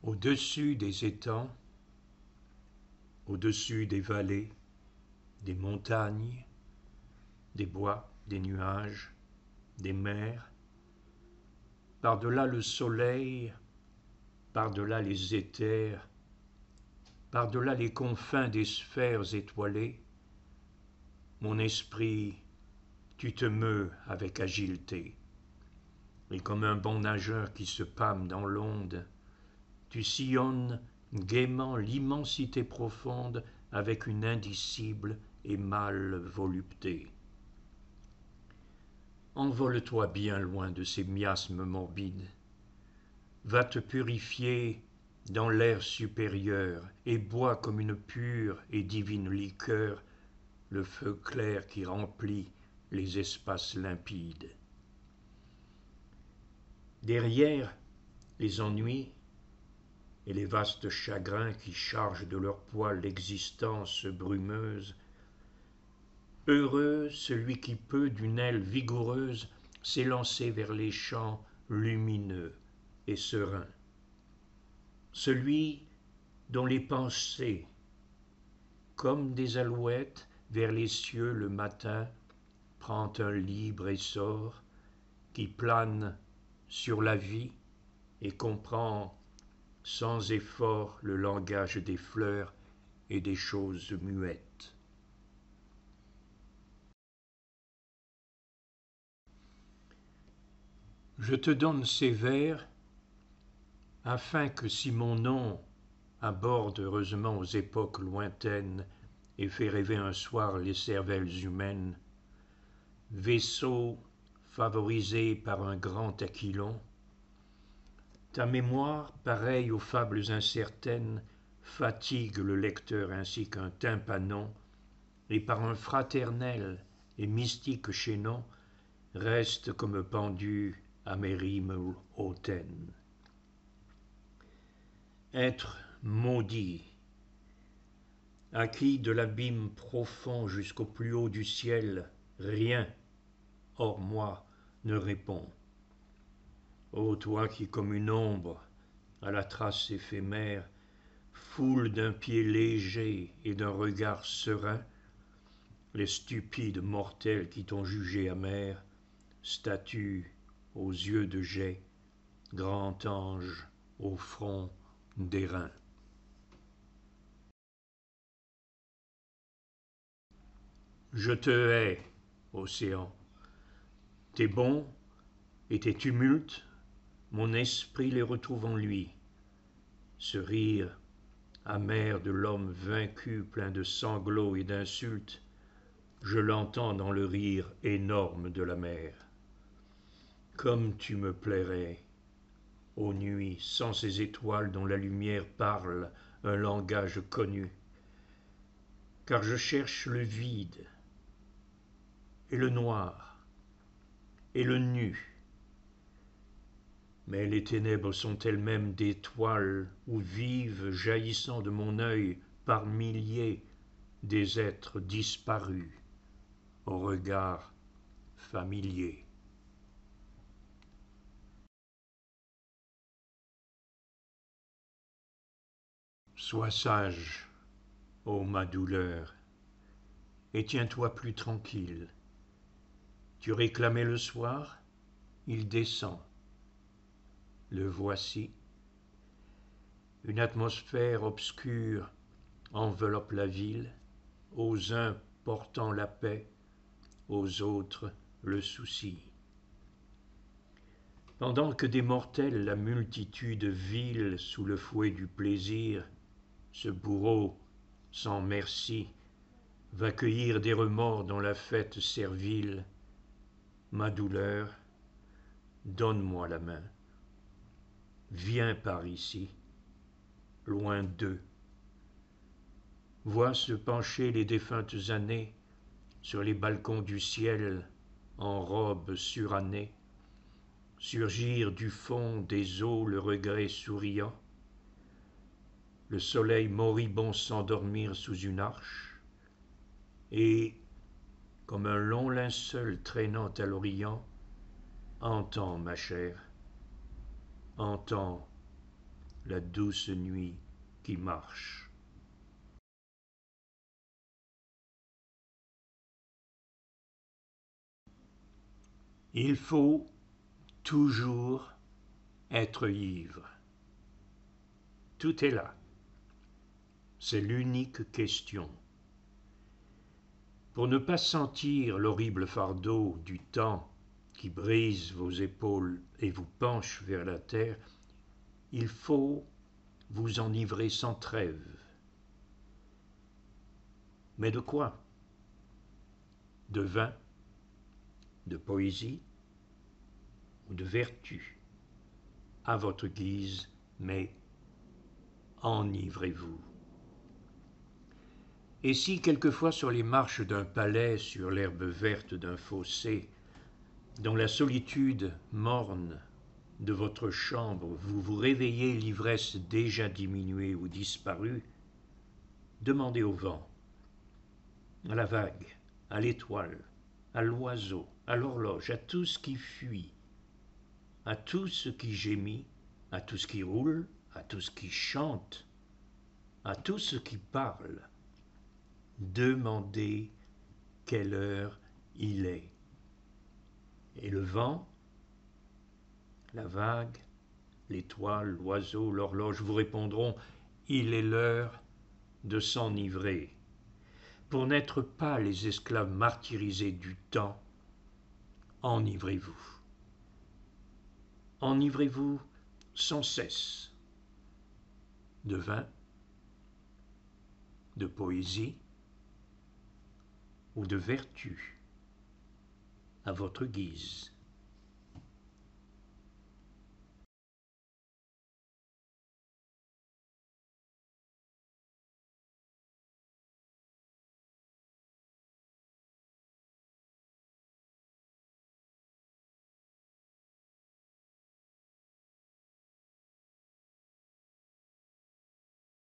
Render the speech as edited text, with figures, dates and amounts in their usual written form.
Au-dessus des étangs, au-dessus des vallées, des montagnes, des bois, des nuages, des mers, par-delà le soleil, par-delà les éthers, par-delà les confins des sphères étoilées, mon esprit, tu te meus avec agilité. Et comme un bon nageur qui se pâme dans l'onde, tu sillonnes gaiement l'immensité profonde avec une indicible et mâle volupté. Envole-toi bien loin de ces miasmes morbides. Va te purifier dans l'air supérieur et bois comme une pure et divine liqueur le feu clair qui remplit les espaces limpides. Derrière les ennuis et les vastes chagrins qui chargent de leur poids l'existence brumeuse, heureux celui qui peut d'une aile vigoureuse s'élancer vers les champs lumineux et sereins, celui dont les pensées, comme des alouettes vers les cieux le matin, prend un libre essor qui plane sur la vie et comprend sans effort le langage des fleurs et des choses muettes. Je te donne ces vers afin que si mon nom aborde heureusement aux époques lointaines et fait rêver un soir les cervelles humaines, vaisseau favorisé par un grand aquilon, ta mémoire, pareille aux fables incertaines, fatigue le lecteur ainsi qu'un tympanon, et par un fraternel et mystique chaînon, reste comme pendu à mes rimes hautaines. Être maudit, à qui de l'abîme profond jusqu'au plus haut du ciel, rien, hors moi, ne répond. Ô toi qui comme une ombre, à la trace éphémère, foule d'un pied léger et d'un regard serein, les stupides mortels qui t'ont jugé amer, statue aux yeux de jais, grand ange au front d'airain. Je te hais, océan, tes bonds et tes tumultes, mon esprit les retrouve en lui. Ce rire amer de l'homme vaincu, plein de sanglots et d'insultes, je l'entends dans le rire énorme de la mer. Comme tu me plairais, ô nuit, sans ces étoiles dont la lumière parle un langage connu, car je cherche le vide, et le noir, et le nu. Mais les ténèbres sont elles-mêmes d'étoiles où vivent, jaillissant de mon œil, par milliers, des êtres disparus, au regard familier. Sois sage, ô ma douleur, et tiens-toi plus tranquille. Tu réclamais le soir, il descend. Le voici. Une atmosphère obscure enveloppe la ville, aux uns portant la paix, aux autres le souci. Pendant que des mortels la multitude vile sous le fouet du plaisir, ce bourreau sans merci va cueillir des remords dans la fête servile. Ma douleur, donne-moi la main. Viens par ici, loin d'eux. Vois se pencher les défuntes années sur les balcons du ciel en robes surannées, surgir du fond des eaux le regret souriant, le soleil moribond s'endormir sous une arche, et, comme un long linceul traînant à l'Orient, entends, ma chère, entends la douce nuit qui marche. Il faut toujours être ivre. Tout est là. C'est l'unique question. Pour ne pas sentir l'horrible fardeau du temps qui brise vos épaules et vous penche vers la terre, il faut vous enivrer sans trêve. Mais de quoi? De vin, de poésie ou de vertu? À votre guise, mais enivrez-vous. Et si quelquefois sur les marches d'un palais, sur l'herbe verte d'un fossé, dans la solitude morne de votre chambre, vous vous réveillez l'ivresse déjà diminuée ou disparue, demandez au vent, à la vague, à l'étoile, à l'oiseau, à l'horloge, à tout ce qui fuit, à tout ce qui gémit, à tout ce qui roule, à tout ce qui chante, à tout ce qui parle, demandez quelle heure il est. Et le vent, la vague, l'étoile, l'oiseau, l'horloge vous répondront « Il est l'heure de s'enivrer ». Pour n'être pas les esclaves martyrisés du temps, enivrez-vous. Enivrez-vous sans cesse de vin, de poésie ou de vertu à votre guise.